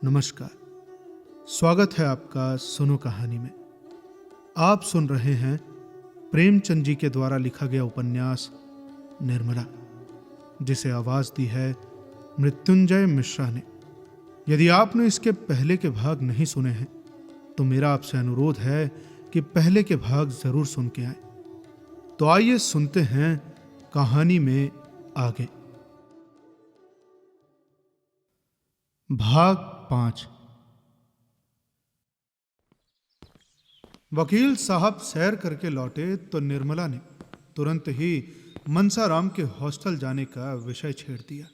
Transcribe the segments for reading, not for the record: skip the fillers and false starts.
नमस्कार। स्वागत है आपका सुनो कहानी में। आप सुन रहे हैं प्रेमचंद जी के द्वारा लिखा गया उपन्यास निर्मला, जिसे आवाज दी है मृत्युंजय मिश्रा ने। यदि आपने इसके पहले के भाग नहीं सुने हैं तो मेरा आपसे अनुरोध है कि पहले के भाग जरूर सुन के आए। तो आइए सुनते हैं कहानी में आगे। भाग 5। वकील साहब सैर करके लौटे तो निर्मला ने तुरंत ही मनसाराम के हॉस्टल जाने का विषय छेड़ दिया।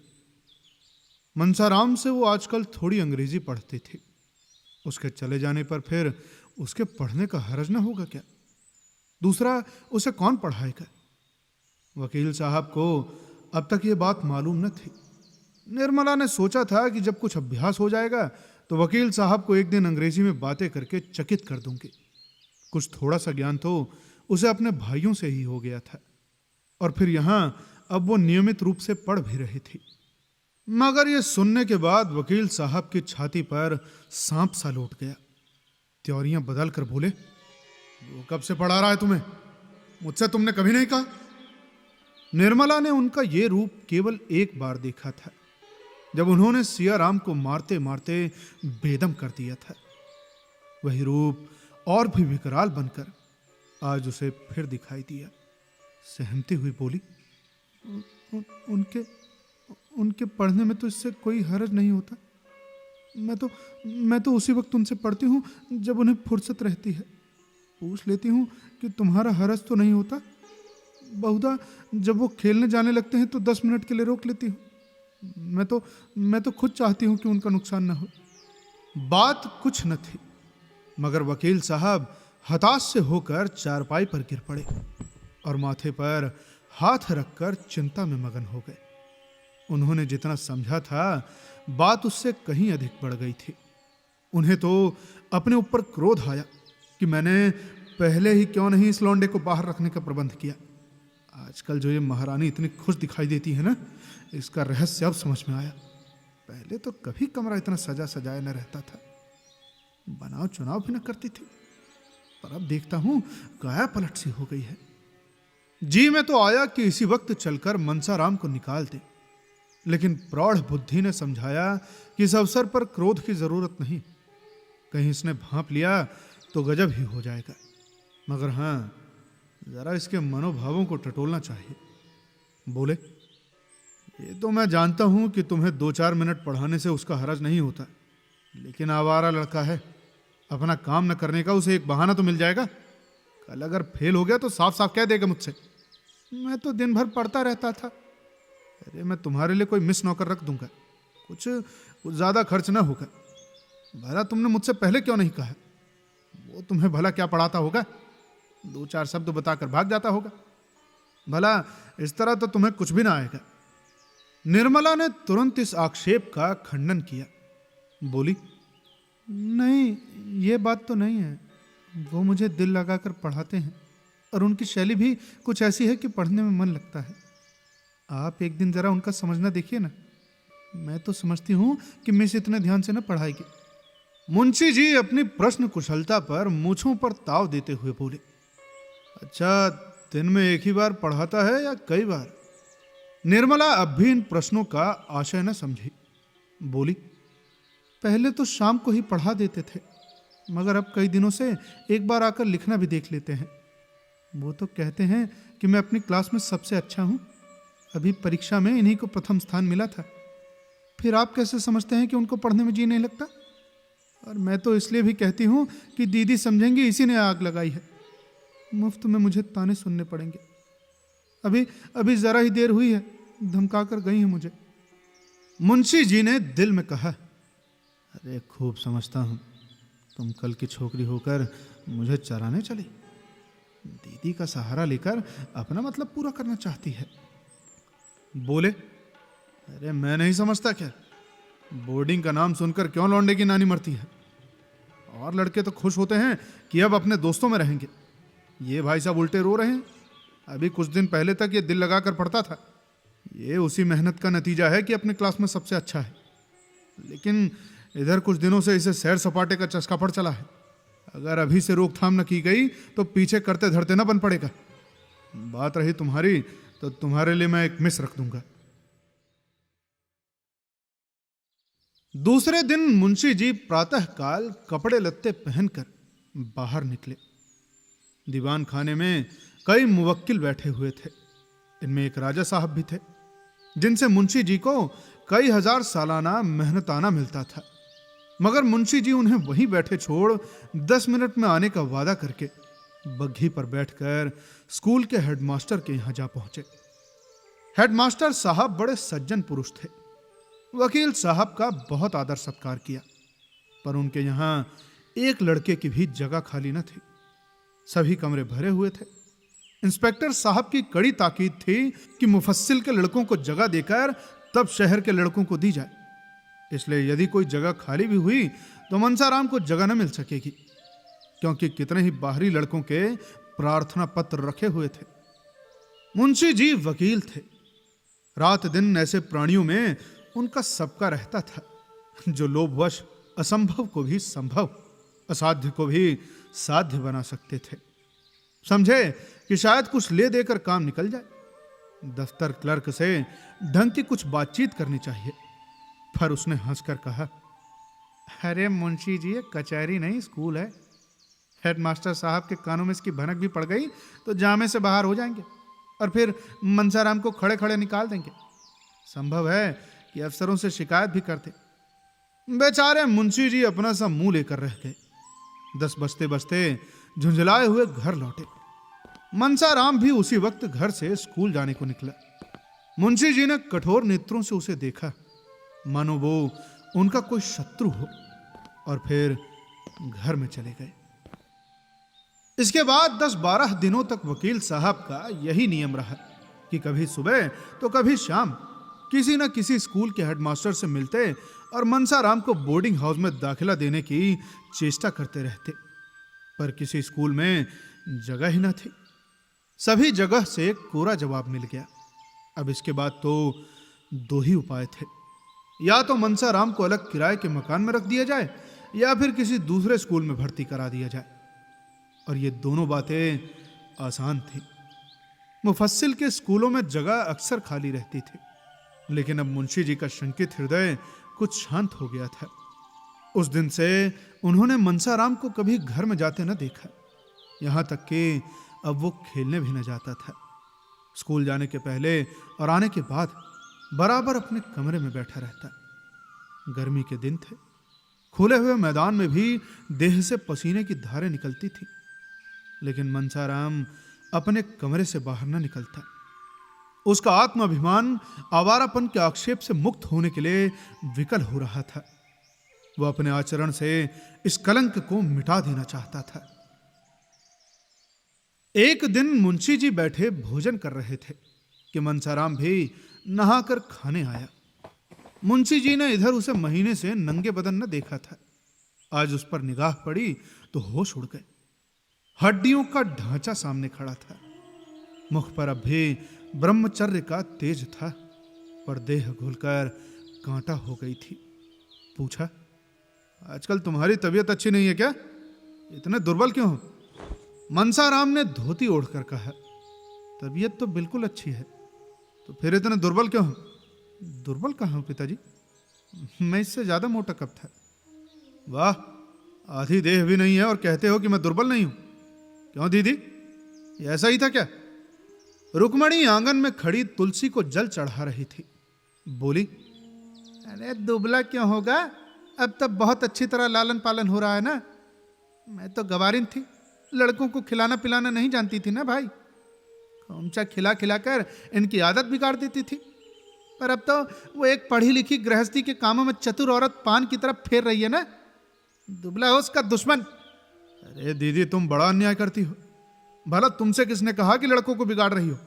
मनसाराम से वो आजकल थोड़ी अंग्रेजी पढ़ती थी। उसके चले जाने पर फिर उसके पढ़ने का हर्ज न होगा क्या? दूसरा, उसे कौन पढ़ाएगा? वकील साहब को अब तक ये बात मालूम न थी। निर्मला ने सोचा था कि जब कुछ अभ्यास हो जाएगा तो वकील साहब को एक दिन अंग्रेजी में बातें करके चकित कर दूंगी। कुछ थोड़ा सा ज्ञान तो उसे अपने भाइयों से ही हो गया था, और फिर यहां अब वो नियमित रूप से पढ़ भी रही थी। मगर ये सुनने के बाद वकील साहब की छाती पर सांप सा लौट गया। त्योरियां बदल कर बोले, वो कब से पढ़ा रहा है तुम्हें? मुझसे तुमने कभी नहीं कहा। निर्मला ने उनका ये रूप केवल एक बार देखा था, जब उन्होंने सियाराम को मारते मारते बेदम कर दिया था। वही रूप और भी विकराल बनकर आज उसे फिर दिखाई दिया। सहमती हुई बोली, उनके पढ़ने में तो इससे कोई हर्ज नहीं होता। मैं तो उसी वक्त उनसे पढ़ती हूँ जब उन्हें फुर्सत रहती है। पूछ लेती हूँ कि तुम्हारा हर्ज तो नहीं होता। बहुधा जब वो खेलने जाने लगते हैं तो 10 मिनट के लिए रोक लेती हूँ। मैं तो खुद चाहती हूं कि उनका नुकसान न हो। बात कुछ न थी, मगर वकील साहब हताश से होकर चारपाई पर गिर पड़े और माथे पर हाथ रखकर चिंता में मगन हो गए। उन्होंने जितना समझा था बात उससे कहीं अधिक बढ़ गई थी। उन्हें तो अपने ऊपर क्रोध आया कि मैंने पहले ही क्यों नहीं इस लौंडे को बाहर रखने का प्रबंध किया। आजकल जो ये महारानी इतनी खुश दिखाई देती है ना, इसका रहस्य अब समझ में आया। पहले तो कभी कमरा इतना सजा सजाया न रहता था, बनाव चुनाव भी न करती थी, पर अब देखता हूं काया पलट सी हो गई है। जी मैं तो आया कि इसी वक्त चलकर मनसाराम को निकाल दे, लेकिन प्रौढ़ बुद्धि ने समझाया कि इस अवसर पर क्रोध की जरूरत नहीं। कहीं इसने भांप लिया तो गजब ही हो जाएगा। मगर हां, जरा इसके मनोभावों को टटोलना चाहिए। बोले, ये तो मैं जानता हूं कि तुम्हें 2-4 मिनट पढ़ाने से उसका हरज नहीं होता, लेकिन आवारा लड़का है, अपना काम न करने का उसे एक बहाना तो मिल जाएगा। कल अगर फेल हो गया तो साफ साफ कह देगा मुझसे, मैं तो दिन भर पढ़ता रहता था। अरे मैं तुम्हारे लिए कोई मिस नौकर रख दूंगा, कुछ ज्यादा खर्च ना होगा। भला तुमने मुझसे पहले क्यों नहीं कहा? वो तुम्हें भला क्या पढ़ाता होगा? 2-4 शब्द बताकर भाग जाता होगा। भला इस तरह तो तुम्हें कुछ भी ना आएगा। निर्मला ने तुरंत इस आक्षेप का खंडन किया। बोली, नहीं, ये बात तो नहीं है। वो मुझे दिल लगाकर पढ़ाते हैं और उनकी शैली भी कुछ ऐसी है कि पढ़ने में मन लगता है। आप एक दिन जरा उनका समझना देखिए ना। मैं तो समझती हूं कि मिस इतने ध्यान से न पढ़ाएगी। मुंशी जी अपनी प्रश्न कुशलता पर मूंछों पर ताव देते हुए बोले, अच्छा, दिन में एक ही बार पढ़ाता है या कई बार? निर्मला अब भी इन प्रश्नों का आशय न समझी। बोली, पहले तो शाम को ही पढ़ा देते थे, मगर अब कई दिनों से एक बार आकर लिखना भी देख लेते हैं। वो तो कहते हैं कि मैं अपनी क्लास में सबसे अच्छा हूं। अभी परीक्षा में इन्हीं को प्रथम स्थान मिला था। फिर आप कैसे समझते हैं कि उनको पढ़ने में जी नहीं लगता? और मैं तो इसलिए भी कहती हूं कि दीदी समझेंगी इसी ने आग लगाई है। मुफ्त में मुझे ताने सुनने पड़ेंगे। अभी जरा ही देर हुई है, धमका कर गई है मुझे। मुंशी जी ने दिल में कहा, अरे खूब समझता हूं, तुम कल की छोकरी होकर मुझे चराने चली। दीदी का सहारा लेकर अपना मतलब पूरा करना चाहती है। बोले, अरे मैं नहीं समझता क्या? बोर्डिंग का नाम सुनकर क्यों लौंडे की नानी मरती है? और लड़के तो खुश होते हैं कि अब अपने दोस्तों में रहेंगे। ये भाई साहब उल्टे रो रहे हैं। अभी कुछ दिन पहले तक ये दिल लगाकर पढ़ता था। ये उसी मेहनत का नतीजा है कि अपने क्लास में सबसे अच्छा है। लेकिन इधर कुछ दिनों से इसे सैर सपाटे का चस्का पड़ चला है। अगर अभी से रोकथाम न की गई तो पीछे करते धरते न बन पड़ेगा। बात रही तुम्हारी, तो तुम्हारे लिए मैं एक मिस रख दूंगा। दूसरे दिन मुंशी जी प्रातःकाल कपड़े लत्ते पहनकर बाहर निकले। दीवान खाने में कई मुवक्किल बैठे हुए थे। इनमें एक राजा साहब भी थे, जिनसे मुंशी जी को कई हजार सालाना मेहनताना मिलता था। मगर मुंशी जी उन्हें वहीं बैठे छोड़ 10 मिनट में आने का वादा करके बग्घी पर बैठकर स्कूल के हेडमास्टर के यहां जा पहुंचे। हेडमास्टर साहब बड़े सज्जन पुरुष थे। वकील साहब का बहुत आदर सत्कार किया, पर उनके यहां एक लड़के की भी जगह खाली न थी। सभी कमरे भरे हुए थे। इंस्पेक्टर साहब की कड़ी ताकीद थी कि मुफस्सिल के लड़कों को जगह देकर तब शहर के लड़कों को दी जाए। इसलिए यदि कोई जगह खाली भी हुई तो मनसाराम को जगह न मिल सकेगी, क्योंकि कितने ही बाहरी लड़कों के प्रार्थना पत्र रखे हुए थे। मुंशी जी वकील थे। रात दिन ऐसे प्राणियों में उनका सबका रहता था, जो लोभवश असंभव को भी संभव, असाध्य को भी साध्य बना सकते थे। समझे कि शायद कुछ ले देकर काम निकल जाए। दफ्तर क्लर्क से ढंग की कुछ बातचीत करनी चाहिए। पर उसने हंसकर कहा, अरे मुंशी जी, ये कचहरी नहीं स्कूल है। हेडमास्टर साहब के कानों में इसकी भनक भी पड़ गई तो जामे से बाहर हो जाएंगे और फिर मनसाराम को खड़े खड़े निकाल देंगे। संभव है कि अफसरों से शिकायत भी करते। बेचारे मुंशी जी अपना सा मुंह लेकर रह गए। 10 बजते बजते झुंझलाए हुए घर लौटे। मनसाराम भी उसी वक्त घर से स्कूल जाने को निकला। मुंशी जी ने कठोर नेत्रों से उसे देखा, मानो वो उनका कोई शत्रु हो, और फिर घर में चले गए। इसके बाद 10-12 दिनों तक वकील साहब का यही नियम रहा कि कभी सुबह तो कभी शाम किसी न किसी स्कूल के हेडमास्टर से मिलते और मनसाराम को बोर्डिंग हाउस में दाखिला देने की चेष्टा करते रहते। पर किसी स्कूल में जगह ही न थी। सभी जगह से कोरा जवाब मिल गया। अब इसके बाद तो 2 ही उपाय थे, या तो मनसाराम को अलग किराए के मकान में रख दिया जाए या फिर किसी दूसरे स्कूल में भर्ती करा दिया जाए। और ये दोनों बातें आसान थी। मुफस्सिल के स्कूलों में जगह अक्सर खाली रहती थी, लेकिन अब मुंशी जी का शंकित हृदय कुछ शांत हो गया था। उस दिन से उन्होंने मनसाराम को कभी घर में जाते न देखा। यहां तक कि अब वो खेलने भी न जाता था। स्कूल जाने के पहले और आने के बाद बराबर अपने कमरे में बैठा रहता। गर्मी के दिन थे। खुले हुए मैदान में भी देह से पसीने की धारें निकलती थी, लेकिन मनसाराम अपने कमरे से बाहर न निकलता। उसका आत्माभिमान आवारापन के आक्षेप से मुक्त होने के लिए विकल हो रहा था। वह अपने आचरण से इस कलंक को मिटा देना चाहता था। एक दिन मुंशी जी बैठे भोजन कर रहे थे कि मनसाराम भी नहाकर खाने आया। मुंशी जी ने इधर उसे महीने से नंगे बदन न देखा था। आज उस पर निगाह पड़ी तो होश उड़ गए। हड्डियों का ढांचा सामने खड़ा था। मुख पर अब भी ब्रह्मचर्य का तेज था, पर देह घुलकर कांटा हो गई थी। पूछा, आजकल तुम्हारी तबीयत अच्छी नहीं है क्या? इतने दुर्बल क्यों हो? मनसाराम ने धोती ओढ़कर कहा, तबीयत तो बिल्कुल अच्छी है, तो फिर इतने दुर्बल क्यों हो? दुर्बल कहाँ हूं पिताजी, मैं इससे ज्यादा मोटा कब था। वाह, आधी देह भी नहीं है और कहते हो कि मैं दुर्बल नहीं हूं। क्यों दीदी, ये ऐसा ही था क्या? रुक्मणी आंगन में खड़ी तुलसी को जल चढ़ा रही थी। बोली, अरे दुबला क्यों होगा, अब तब बहुत अच्छी तरह लालन पालन हो रहा है ना। मैं तो गवारिन थी, लड़कों को खिलाना पिलाना नहीं जानती थी ना भाई। खोमचा खिला खिलाकर इनकी आदत बिगाड़ देती थी। पर अब तो वो एक पढ़ी लिखी गृहस्थी के कामों में चतुर औरत पान की तरफ फेर रही है ना। दुबला हो उसका दुश्मन। अरे दीदी, तुम बड़ा अन्याय करती हो। भला तुमसे किसने कहा कि लड़कों को बिगाड़ रही हो?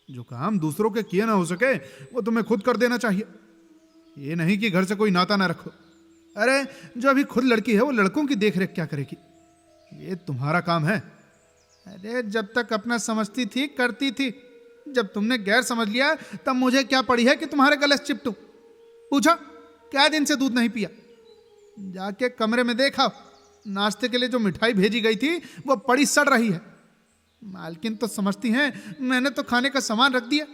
जो काम दूसरों के किए ना हो सके वो तुम्हें खुद कर देना चाहिए। ये नहीं कि घर से कोई नाता ना रखो। अरे जो अभी खुद लड़की है वो लड़कों की देख रेख क्या करेगी? ये तुम्हारा काम है। अरे जब तक अपना समझती थी करती थी, जब तुमने गैर समझ लिया तब मुझे क्या पड़ी है कि तुम्हारे गले से चिपटूं। पूछा, क्या दिन से दूध नहीं पिया? जाके कमरे में देखा, नाश्ते के लिए जो मिठाई भेजी गई थी वो पड़ी सड़ रही है। मालकिन तो समझती हैं मैंने तो खाने का सामान रख दिया,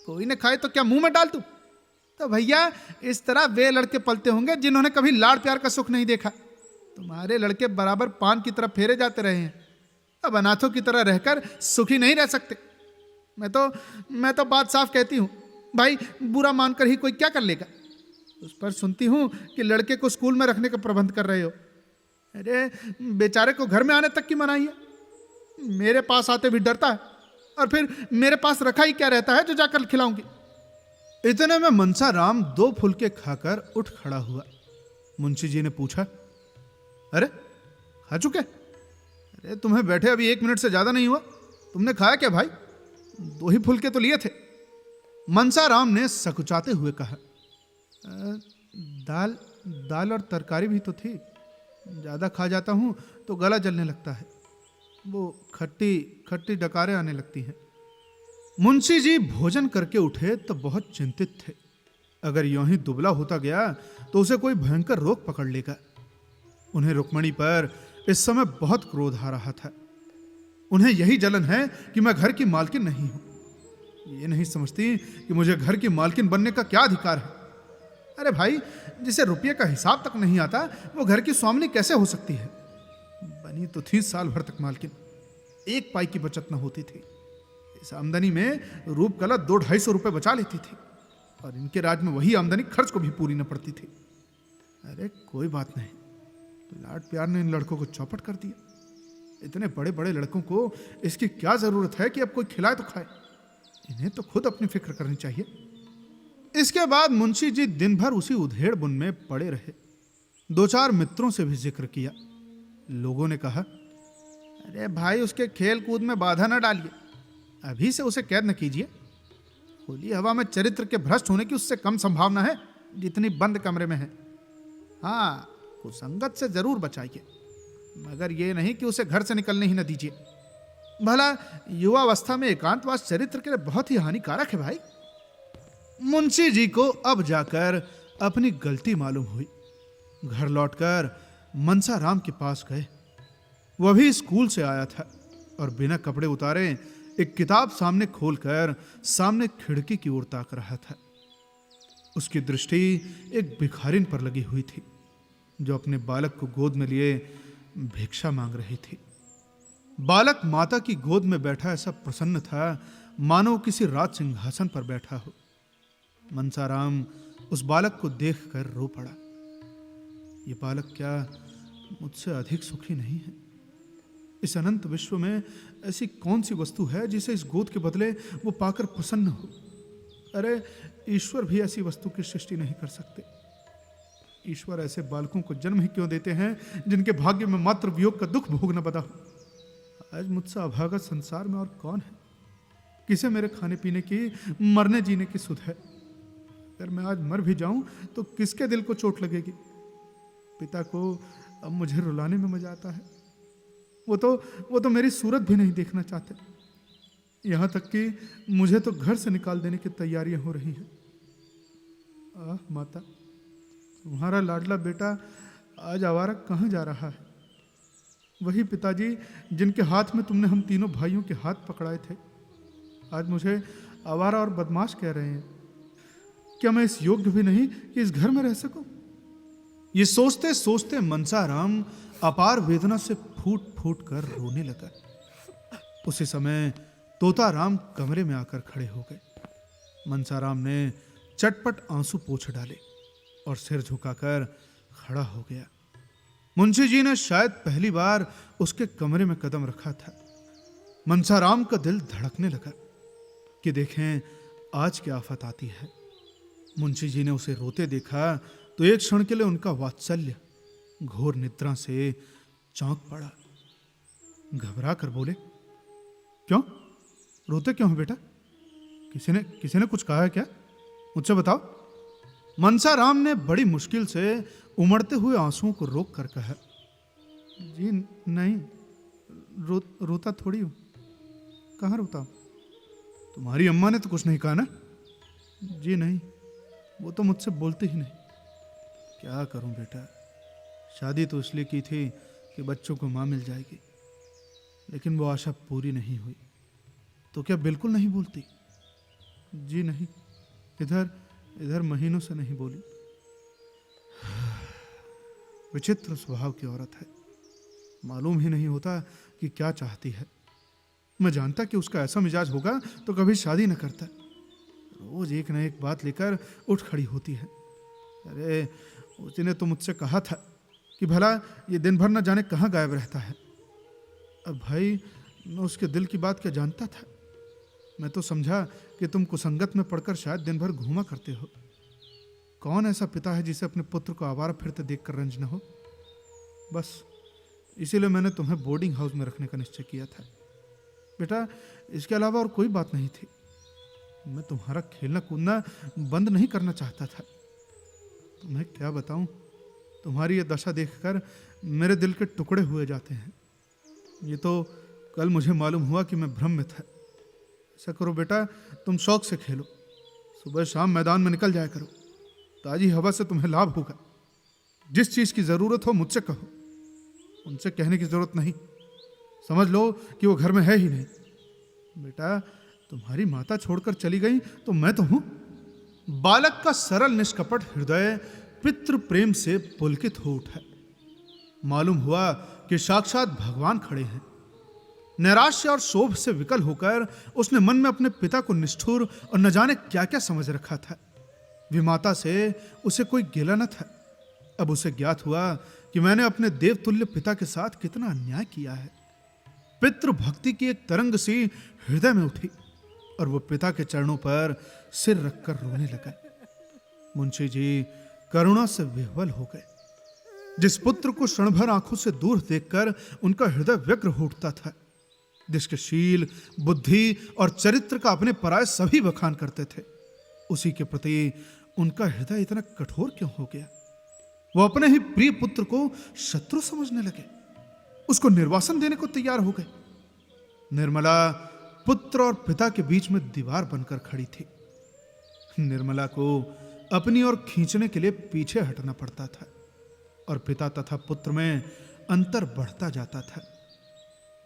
कोई न खाए तो क्या मुंह में डाल दूं। तो भैया इस तरह वे लड़के पलते होंगे जिन्होंने कभी लाड़ प्यार का सुख नहीं देखा। तुम्हारे लड़के बराबर पान की तरफ फेरे जाते रहे हैं, अब अनाथों की तरह रहकर सुखी नहीं रह सकते। मैं तो बात साफ कहती हूँ भाई, बुरा मानकर ही कोई क्या कर लेगा। उस पर सुनती हूँ कि लड़के को स्कूल में रखने का प्रबंध कर रहे हो। अरे बेचारे को घर में आने तक की मनाही है, मेरे पास आते भी डरता है, और फिर मेरे पास रखा ही क्या रहता है जो जाकर खिलाऊंगी। इतने में मनसा राम 2 फुलके खाकर उठ खड़ा हुआ। मुंशी जी ने पूछा, अरे खा चुके? अरे तुम्हें बैठे अभी 1 मिनट से ज्यादा नहीं हुआ, तुमने खाया क्या भाई? 2 ही फुलके तो लिए थे। मनसा राम ने सकुचाते हुए कहा, दाल और तरकारी भी तो थी, ज्यादा खा जाता हूं तो गला जलने लगता है, वो खट्टी खट्टी डकारें आने लगती हैं। मुंशी जी भोजन करके उठे तो बहुत चिंतित थे। अगर यूं ही दुबला होता गया तो उसे कोई भयंकर रोग पकड़ लेगा। उन्हें रुक्मणी पर इस समय बहुत क्रोध आ रहा था। उन्हें यही जलन है कि मैं घर की मालकिन नहीं हूं। ये नहीं समझती कि मुझे घर की मालकिन बनने का क्या अधिकार है। अरे भाई, जिसे रुपये का हिसाब तक नहीं आता वो घर की स्वामिनी कैसे हो सकती है? बनी तो थी साल भर तक मालकिन, 1 पाई की बचत न होती थी। इस आमदनी में रूपकला 200-250 रुपए बचा लेती थी, और इनके राज में वही आमदनी खर्च को भी पूरी न पड़ती थी। अरे कोई बात नहीं, लाड प्यार ने इन लड़कों को चौपट कर दिया। इतने बड़े बड़े लड़कों को इसकी क्या जरूरत है कि अब कोई खिलाए तो खाए? इन्हें तो खुद अपनी फिक्र करनी चाहिए। इसके बाद मुंशी जी दिन भर उसी उधेड़ बुन में पड़े रहे। 2-4 मित्रों से भी जिक्र किया। लोगों ने कहा, अरे भाई उसके खेल कूद में बाधा न डालिए, अभी से उसे कैद न कीजिए। खुली हवा में चरित्र के भ्रष्ट होने की उससे कम संभावना है जितनी बंद कमरे में है। हाँ, कुसंगत से जरूर बचाइए, मगर यह नहीं कि उसे घर से निकलने ही न दीजिए। भला युवावस्था में एकांतवास चरित्र के लिए बहुत ही हानिकारक है भाई। मुंशी जी को अब जाकर अपनी गलती मालूम हुई। घर लौटकर मनसा राम के पास गए। वह भी स्कूल से आया था और बिना कपड़े उतारे एक किताब सामने खोलकर सामने खिड़की की ओर ताक रहा था। उसकी दृष्टि एक भिखारिन पर लगी हुई थी जो अपने बालक को गोद में लिए भिक्षा मांग रही थी। बालक माता की गोद में बैठा ऐसा प्रसन्न था मानो किसी राज सिंहासन पर बैठा हो। मनसाराम उस बालक को देखकर रो पड़ा। ये बालक क्या मुझसे अधिक सुखी नहीं है? इस अनंत विश्व में ऐसी कौन सी वस्तु है जिसे इस गोद के बदले वो पाकर प्रसन्न हो? अरे ईश्वर भी ऐसी वस्तु की सृष्टि नहीं कर सकते। ईश्वर ऐसे बालकों को जन्म ही क्यों देते हैं जिनके भाग्य में मात्र वियोग का दुख भोगना बदा हो? आज मुझसे अभागा संसार में और कौन है? किसे मेरे खाने पीने की, मरने जीने की सुध है? अगर मैं आज मर भी जाऊं तो किसके दिल को चोट लगेगी? पिता को अब मुझे रुलाने में मजा आता है। वो तो मेरी सूरत भी नहीं देखना चाहते। यहां तक कि मुझे तो घर से निकाल देने की तैयारियां हो रही हैं। आह माता, तुम्हारा लाडला बेटा आज आवारा कहां जा रहा है? वही पिताजी जिनके हाथ में तुमने हम तीनों भाइयों के हाथ पकड़ाए थे, आज मुझे आवारा और बदमाश कह रहे हैं। क्या मैं इस योग्य भी नहीं कि इस घर में रह सकूं? ये सोचते सोचते मनसाराम अपार वेदना से फूट फूट कर रोने लगा। उसी समय तोताराम कमरे में आकर खड़े हो गए। मनसाराम ने चटपट आंसू पोंछ डाले और सिर झुकाकर खड़ा हो गया। मुंशी जी ने शायद पहली बार उसके कमरे में कदम रखा था। मनसाराम का दिल धड़कने लगा कि देखें आज क्या आफत आती है। मुंशी जी ने उसे रोते देखा तो एक क्षण के लिए उनका वात्सल्य घोर निद्रा से चौंक पड़ा। घबरा कर बोले, क्यों रोते क्यों हो बेटा? किसी ने कुछ कहा है क्या? मुझसे बताओ। मनसाराम ने बड़ी मुश्किल से उमड़ते हुए आंसुओं को रोक कर कहा, जी नहीं, रोता थोड़ी हूं। कहाँ रोता हूं? तुम्हारी अम्मा ने तो कुछ नहीं कहा ना? जी नहीं, वो तो मुझसे बोलते ही नहीं। क्या करूं बेटा, शादी तो इसलिए की थी कि बच्चों को माँ मिल जाएगी, लेकिन वो आशा पूरी नहीं हुई। तो क्या बिल्कुल नहीं बोलती? जी नहीं, इधर इधर महीनों से नहीं बोली। विचित्र स्वभाव की औरत है, मालूम ही नहीं होता कि क्या चाहती है। मैं जानता कि उसका ऐसा मिजाज होगा तो कभी शादी न करता। रोज एक न एक बात लेकर उठ खड़ी होती है। अरे उसने तो मुझसे कहा था कि भला ये दिन भर न जाने कहाँ गायब रहता है। अब भाई मैं उसके दिल की बात क्या जानता था। मैं तो समझा कि तुम कुसंगत में पड़कर शायद दिन भर घूमा करते हो। कौन ऐसा पिता है जिसे अपने पुत्र को आवारा फिरते देखकर रंज न हो। बस इसीलिए मैंने तुम्हें बोर्डिंग हाउस में रखने का निश्चय किया था। बेटा, इसके अलावा और कोई बात नहीं थी। मैं तुम्हारा खेलना कूदना बंद नहीं करना चाहता था। तुम्हें क्या बताऊं, तुम्हारी ये दशा देखकर मेरे दिल के टुकड़े हुए जाते हैं। ये तो कल मुझे मालूम हुआ कि मैं भ्रम में था। ऐसा करो बेटा, तुम शौक से खेलो, सुबह शाम मैदान में निकल जाया करो। ताजी हवा से तुम्हें लाभ होगा। जिस चीज की जरूरत हो मुझसे कहो, उनसे कहने की जरूरत नहीं। समझ लो कि वो घर में है ही नहीं। बेटा, तुम्हारी माता छोड़कर चली गई तो मैं तो हूं। बालक का सरल निष्कपट हृदय पितृ प्रेम से पुलकित हो उठा। मालूम हुआ कि साक्षात भगवान खड़े हैं। नैराश्य और शोभ से विकल होकर उसने मन में अपने पिता को निष्ठुर और न जाने क्या क्या समझ रखा था। विमाता से उसे कोई गिला न था। अब उसे ज्ञात हुआ कि मैंने अपने देवतुल्य पिता के साथ कितना अन्याय किया है। पितृ भक्ति की एक तरंग सी हृदय में उठी और वो पिता के चरणों पर सिर रखकर रोने लगा। मुंशी जी करुणा से विह्वल हो गए। जिस पुत्र को क्षण भर आंखों से दूर देखकर उनका हृदय व्यग्र हो उठता था, जिसके शील, बुद्धि और चरित्र का अपने पराये सभी बखान करते थे, उसी के प्रति उनका हृदय इतना कठोर क्यों हो गया। वो अपने ही प्रिय पुत्र को शत्रु समझने लगे, उसको निर्वासन देने को तैयार हो गए। निर्मला पुत्र और पिता के बीच में दीवार बनकर खड़ी थी। निर्मला को अपनी ओर खींचने के लिए पीछे हटना पड़ता था और पिता तथा पुत्र में अंतर बढ़ता जाता था।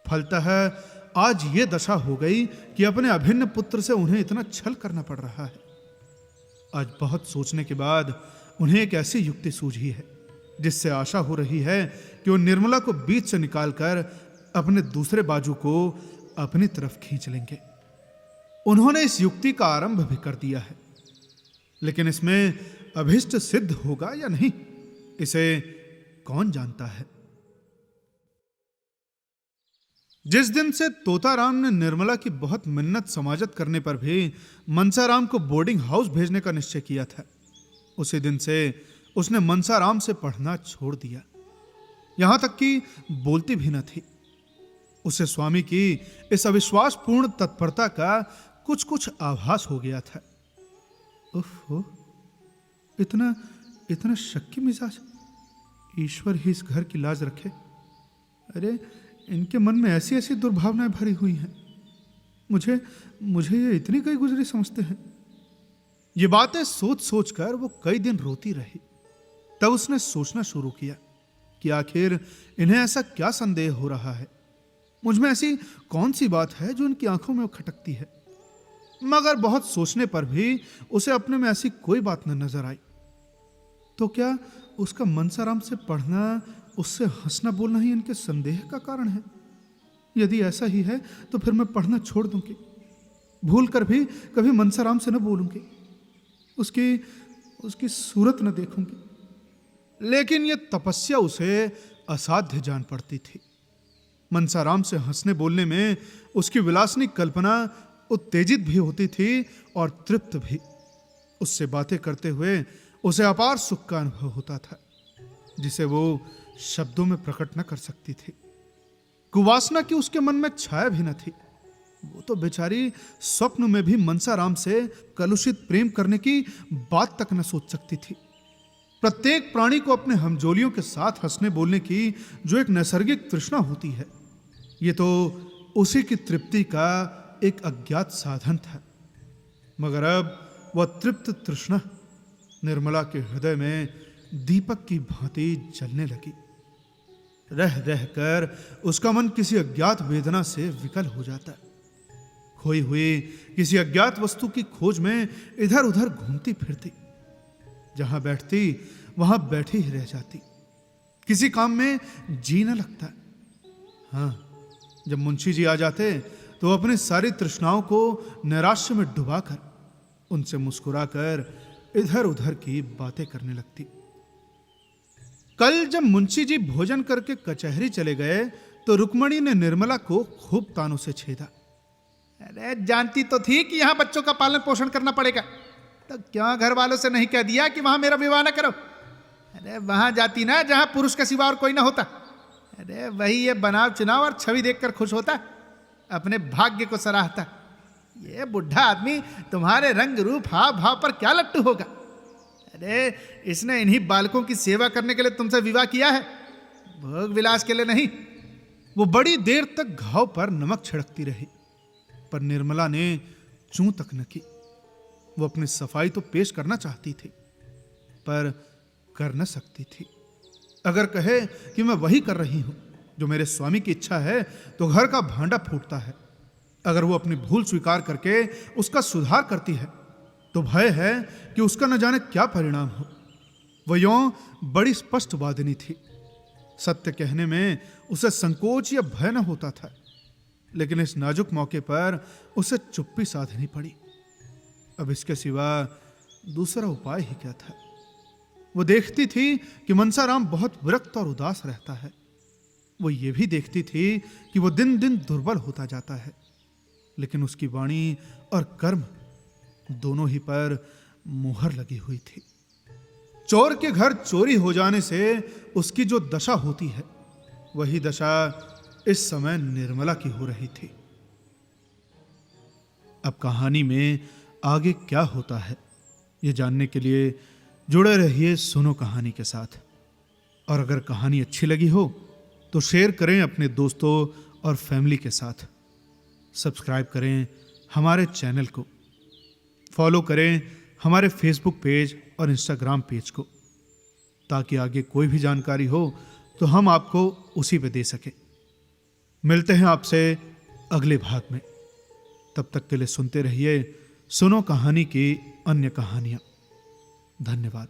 फलतः आज ये दशा हो गई कि अपने अभिन्न पुत्र से उन्हें इतना छल करना पड़ रहा है। आज बहुत सोचने के बाद उन्हें एक ऐसी युक्ति सूझी है जिससे आशा हो रही है कि वो निर्मला को बीच से निकालकर अपने दूसरे बाजू को अपनी तरफ खींच लेंगे। उन्होंने इस युक्ति का आरंभ भी कर दिया है, लेकिन इसमें अभिष्ट सिद्ध होगा या नहीं, इसे कौन जानता है। जिस दिन से तोताराम ने निर्मला की बहुत मिन्नत समाजत करने पर भी मनसाराम को बोर्डिंग हाउस भेजने का निश्चय किया था, उसी दिन से उसने मनसाराम से पढ़ना छोड़ दिया। यहां तक कि बोलती भी न थी। उसे स्वामी की इस अविश्वासपूर्ण तत्परता का कुछ कुछ आभास हो गया था। उफ, इतना इतना शक्की मिजाज, ईश्वर ही इस घर की लाज रखे। अरे इनके मन में ऐसी ऐसी दुर्भावनाएं भरी हुई हैं। मुझे ये इतनी कई गुजरी समझते हैं। ये बातें सोच सोच कर वो कई दिन रोती रही। तब उसने सोचना शुरू किया कि आखिर इन्हें ऐसा क्या संदेह हो रहा है। मुझ में ऐसी कौन सी बात है जो इनकी आंखों में खटकती है। मगर बहुत सोचने पर भी उसे अपने में ऐसी कोई बात न नजर आई। तो क्या उसका मनसाराम से पढ़ना, उससे हंसना बोलना ही इनके संदेह का कारण है? यदि ऐसा ही है तो फिर मैं पढ़ना छोड़ दूंगी, भूल कर भी कभी मनसाराम से न बोलूंगी, उसकी सूरत न देखूंगी। लेकिन यह तपस्या उसे असाध्य जान पड़ती थी। मनसाराम से हंसने बोलने में उसकी विलासनी कल्पना उत्तेजित भी होती थी और तृप्त भी। उससे बातें करते हुए उसे अपार सुख का अनुभव होता था, जिसे वो शब्दों में प्रकट न कर सकती थी। कुवासना की उसके मन में छाया भी न थी। वो तो बेचारी स्वप्न में भी मनसाराम से कलुषित प्रेम करने की बात तक न सोच सकती थी। प्रत्येक प्राणी को अपने हमजोलियों के साथ हंसने बोलने की जो एक नैसर्गिक तृष्णा होती है, ये तो उसी की तृप्ति का एक अज्ञात साधन था। मगर अब वह तृप्त तृष्णा निर्मला के हृदय में दीपक की भांति जलने लगी। रह रह कर उसका मन किसी अज्ञात वेदना से विकल हो जाता। खोई हुई किसी अज्ञात वस्तु की खोज में इधर उधर घूमती फिरती, जहां बैठती वहां बैठी ही रह जाती, किसी काम में जी न लगता। हाँ, जब मुंशी जी आ जाते तो अपनी सारी तृष्णाओं को नैराश्य में डुबाकर उनसे मुस्कुराकर इधर उधर की बातें करने लगती। कल जब मुंशी जी भोजन करके कचहरी चले गए तो रुक्मणी ने निर्मला को खूब तानों से छेदा। अरे जानती तो थी कि यहां बच्चों का पालन पोषण करना पड़ेगा, तो क्यों घर वालों से नहीं कह दिया कि वहां मेरा विवाह ना करो? अरे वहां जाती ना जहां पुरुष का सिवा और कोई ना होता। अरे वही ये बनाव चुनाव और छवि देखकर खुश होता, अपने भाग्य को सराहता। ये बुढ़ा आदमी तुम्हारे रंग रूप हाव भाव पर क्या लट्टू होगा? अरे इसने इन्हीं बालकों की सेवा करने के लिए तुमसे विवाह किया है, भोग विलास के लिए नहीं। वो बड़ी देर तक घाव पर नमक छिड़कती रही, पर निर्मला ने चूं तक न की। वो अपनी सफाई तो पेश करना चाहती थी, पर कर न सकती थी। अगर कहे कि मैं वही कर रही हूं जो मेरे स्वामी की इच्छा है, तो घर का भांडा फूटता है। अगर वो अपनी भूल स्वीकार करके उसका सुधार करती है, तो भय है कि उसका न जाने क्या परिणाम हो। वह यों बड़ी स्पष्टवादिनी थी। सत्य कहने में उसे संकोच या भय न होता था, लेकिन इस नाजुक मौके पर उसे चुप्पी साधनी पड़ी। अब इसके सिवा दूसरा उपाय ही क्या था? वो देखती थी कि मनसाराम बहुत विरक्त और उदास रहता है। वो ये भी देखती थी कि वो दिन दिन दुर्बल होता जाता है, लेकिन उसकी वाणी और कर्म दोनों ही पर मुहर लगी हुई थी। चोर के घर चोरी हो जाने से उसकी जो दशा होती है, वही दशा इस समय निर्मला की हो रही थी। अब कहानी में आगे क्या होता है, ये जानने के लिए जुड़े रहिए सुनो कहानी के साथ। और अगर कहानी अच्छी लगी हो तो शेयर करें अपने दोस्तों और फैमिली के साथ। सब्सक्राइब करें हमारे चैनल को, फॉलो करें हमारे फेसबुक पेज और इंस्टाग्राम पेज को, ताकि आगे कोई भी जानकारी हो तो हम आपको उसी पे दे सके। मिलते हैं आपसे अगले भाग में। तब तक के लिए सुनते रहिए सुनो कहानी की अन्य कहानियां। धन्यवाद।